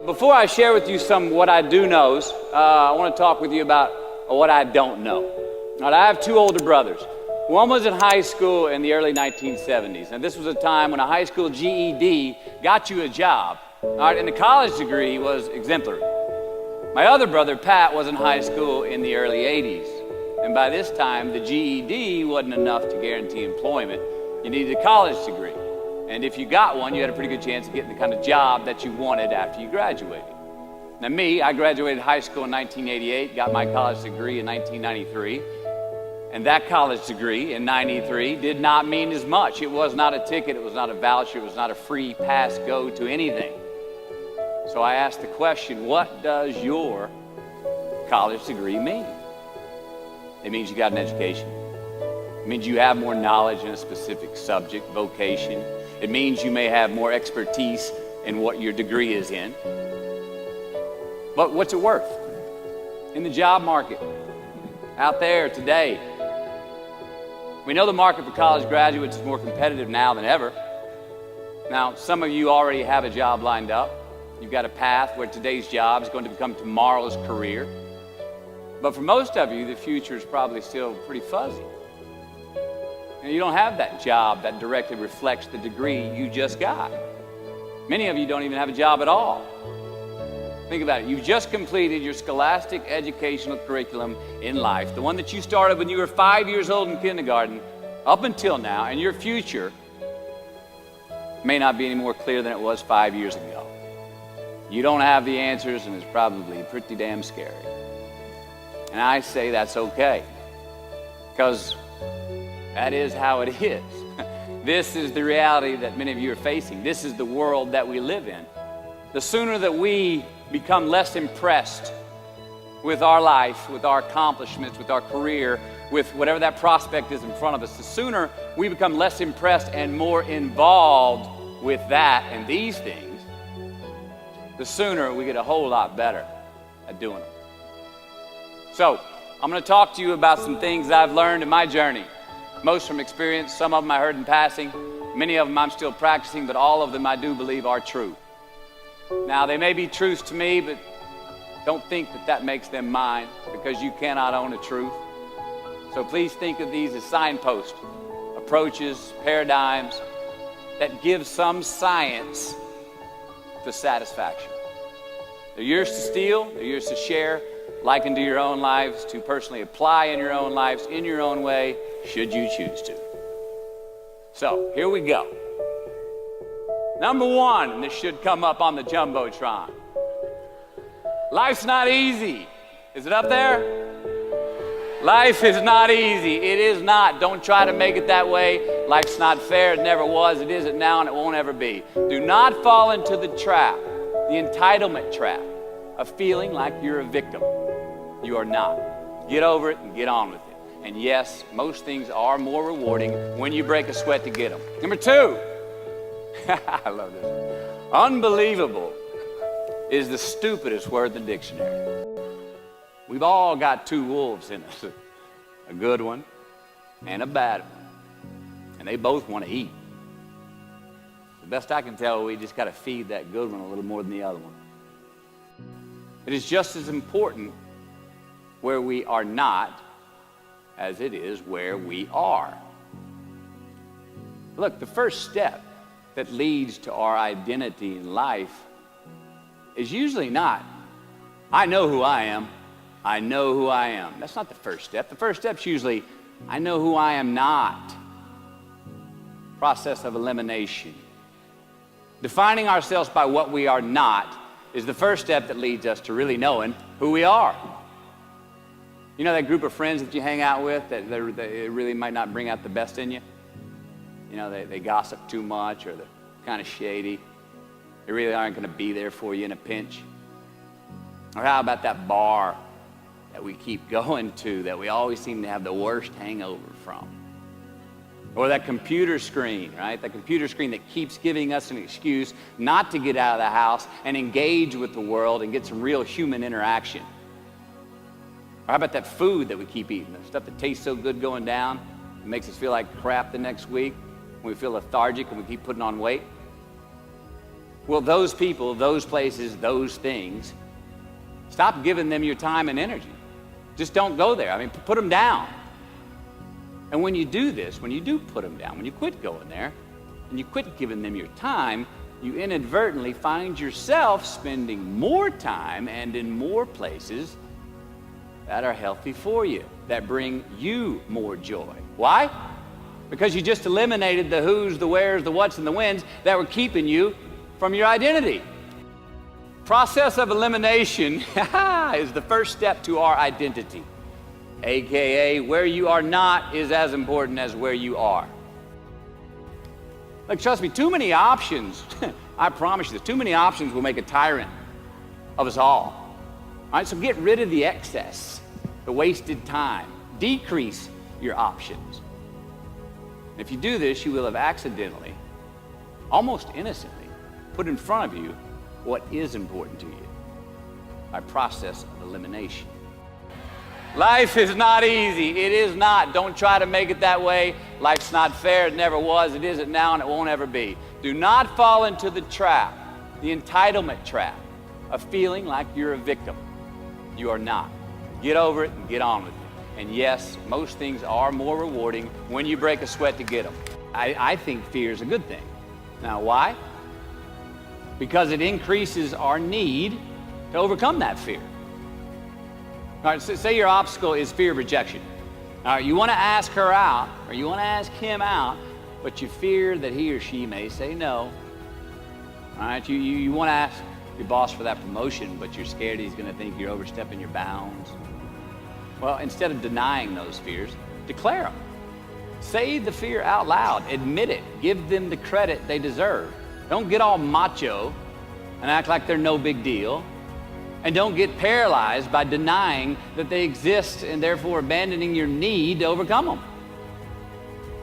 before I share with you some what I do knows, I want to talk with you about what I don't know. All right, I have two older brothers. One was in high school in the early 1970s, and this was a time when a high school GED got you a job, all right, and the college degree was exemplary. My other brother, Pat, was in high school in the early 80s, and by this time, the GED wasn't enough to guarantee employment. You needed a college degree, and if you got one, you had a pretty good chance of getting the kind of job that you wanted after you graduated. Now me, I graduated high school in 1988, got my college degree in 1993, and that college degree in 93 did not mean as much. It was not a ticket, it was not a voucher, it was not a free pass go to anything. So I asked the question, what does your college degree mean? It means you got an education. It means you have more knowledge in a specific subject, vocation. It means you may have more expertise in what your degree is in. But what's it worth? In the job market, out there today, we know the market for college graduates is more competitive now than ever. Now, some of you already have a job lined up. You've got a path where today's job is going to become tomorrow's career. But for most of you, the future is probably still pretty fuzzy. And you don't have that job that directly reflects the degree you just got. Many of you don't even have a job at all. Think about it. You've just completed your scholastic educational curriculum in life, the one that you started when you were 5 years old in kindergarten, up until now, and your future may not be any more clear than it was 5 years ago. You don't have the answers, and it's probably pretty damn scary. And I say that's okay, because that is how it is. This is the reality that many of you are facing. This is the world that we live in. The sooner that we become less impressed with our life, with our accomplishments, with our career, with whatever that prospect is in front of us, the sooner we become less impressed and more involved with that and these things, the sooner we get a whole lot better at doing them. So, I'm going to talk to you about some things I've learned in my journey. Most from experience, some of them I heard in passing, many of them I'm still practicing, but all of them I do believe are true. Now, they may be truths to me, but don't think that that makes them mine, because you cannot own a truth. So please think of these as signposts, approaches, paradigms that give some science to satisfaction. They're yours to steal, they're yours to share, liken to your own lives, to personally apply in your own lives, in your own way, should you choose to. So, here we go. Number one, and this should come up on the Jumbotron. Life's not easy. Is it up there? Life is not easy. It is not. Don't try to make it that way. Life's not fair. It never was. It isn't now, and it won't ever be. Do not fall into the trap, the entitlement trap, of feeling like you're a victim. You are not. Get over it and get on with it. And yes, most things are more rewarding when you break a sweat to get them. Number two, I love this. Unbelievable is the stupidest word in the dictionary. We've all got two wolves in us, a good one and a bad one. And they both want to eat. The best I can tell, we just got to feed that good one a little more than the other one. It is just as important where we are not as it is where we are. Look, the first step that leads to our identity in life is usually not, I know who I am, I know who I am. That's not the first step. The first step's usually, I know who I am not. Process of elimination. Defining ourselves by what we are not is the first step that leads us to really knowing who we are. You know that group of friends that you hang out with that they really might not bring out the best in you? You know, they gossip too much, or they're kind of shady. They really aren't going to be there for you in a pinch. Or how about that bar that we keep going to that we always seem to have the worst hangover from? Or that computer screen, right? That computer screen that keeps giving us an excuse not to get out of the house and engage with the world and get some real human interaction. Or how about that food that we keep eating, the stuff that tastes so good going down, it makes us feel like crap the next week, when we feel lethargic and we keep putting on weight? Well, those people, those places, those things, stop giving them your time and energy. Just don't go there. I mean, put them down. And when you do this, when you do put them down, when you quit going there, and you quit giving them your time, you inadvertently find yourself spending more time and in more places that are healthy for you, that bring you more joy. Why? Because you just eliminated the who's, the where's, the what's, and the when's that were keeping you from your identity. Process of elimination is the first step to our identity, AKA where you are not is as important as where you are. Like, trust me, too many options, I promise you this, too many options will make a tyrant of us all. All right, so get rid of the excess, the wasted time. Decrease your options. And if you do this, you will have accidentally, almost innocently, put in front of you what is important to you by process of elimination. Life is not easy. It is not. Don't try to make it that way. Life's not fair. It never was. It isn't now, and it won't ever be. Do not fall into the trap, the entitlement trap, of feeling like you're a victim. You are not. Get over it and get on with it. And yes, most things are more rewarding when you break a sweat to get them. I think fear is a good thing. Now, why? Because it increases our need to overcome that fear. All right, so say your obstacle is fear of rejection. All right, you want to ask her out, or you want to ask him out, but you fear that he or she may say no. All right, you want to ask your boss for that promotion, but you're scared he's going to think you're overstepping your bounds. Well, instead of denying those fears, declare them. Say the fear out loud. Admit it. Give them the credit they deserve. Don't get all macho and act like they're no big deal. And don't get paralyzed by denying that they exist and therefore abandoning your need to overcome them.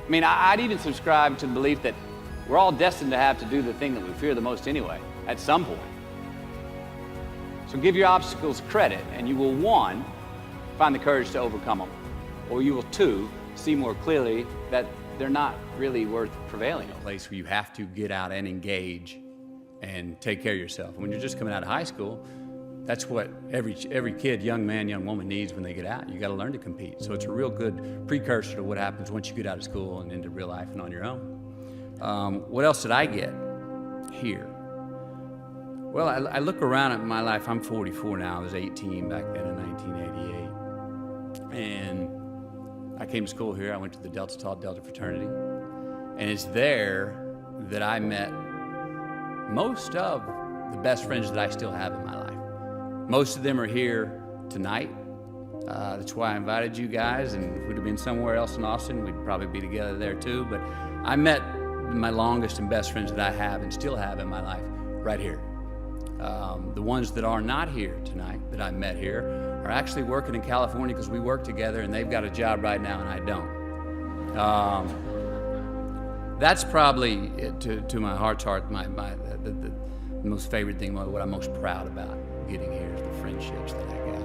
I mean, I'd even subscribe to the belief that we're all destined to have to do the thing that we fear the most anyway, at some point. So give your obstacles credit, and you will, one, find the courage to overcome them, or you will, two, see more clearly that they're not really worth prevailing on. A place where you have to get out and engage and take care of yourself. When you're just coming out of high school, that's what every kid, young man, young woman needs when they get out. You got to learn to compete. So it's a real good precursor to what happens once you get out of school and into real life and on your own. What else did I get here? Well, I look around at my life. I'm 44 now. I was 18 back then in 1988. And I came to school here. I went to the Delta Tau Delta fraternity. And it's there that I met most of the best friends that I still have in my life. Most of them are here tonight. That's why I invited you guys, and if we'd have been somewhere else in Austin, we'd probably be together there too. But I met my longest and best friends that I have and still have in my life right here. The ones that are not here tonight, that I met here, are actually working in California because we work together, and they've got a job right now and I don't. That's probably, to my heart's heart, the most favorite thing, what I'm most proud about getting here is the friendships that I got.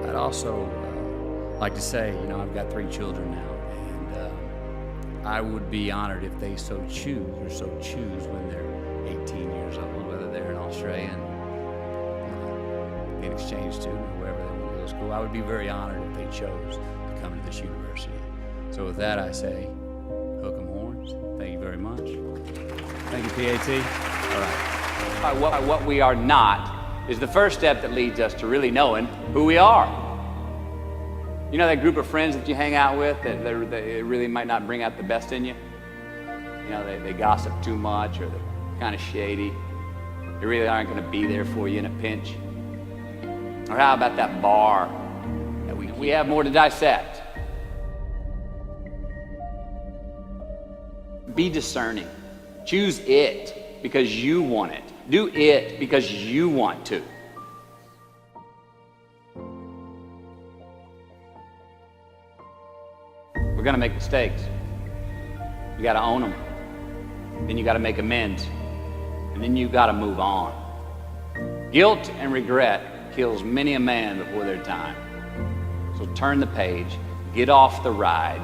I'd also like to say, I've got 3 children now, and I would be honored if they so choose when they're 18 years old, whether they're in Australia and be an exchange student or wherever they want to go to school. I would be very honored if they chose to come to this university. So with that, I say, hook 'em horns. Thank you very much. Thank you, PAT. All right. What we are not is the first step that leads us to really knowing who we are. You know that group of friends that you hang out with that they really might not bring out the best in you? They gossip too much, or they're kind of shady. They really aren't going to be there for you in a pinch. Or how about that bar that we have more to dissect? Be discerning. Choose it because you want it. Do it because you want to. We're going to make mistakes. You got to own them. Then you got to make amends. And then you got to move on. Guilt and regret kills many a man before their time. So turn the page, get off the ride,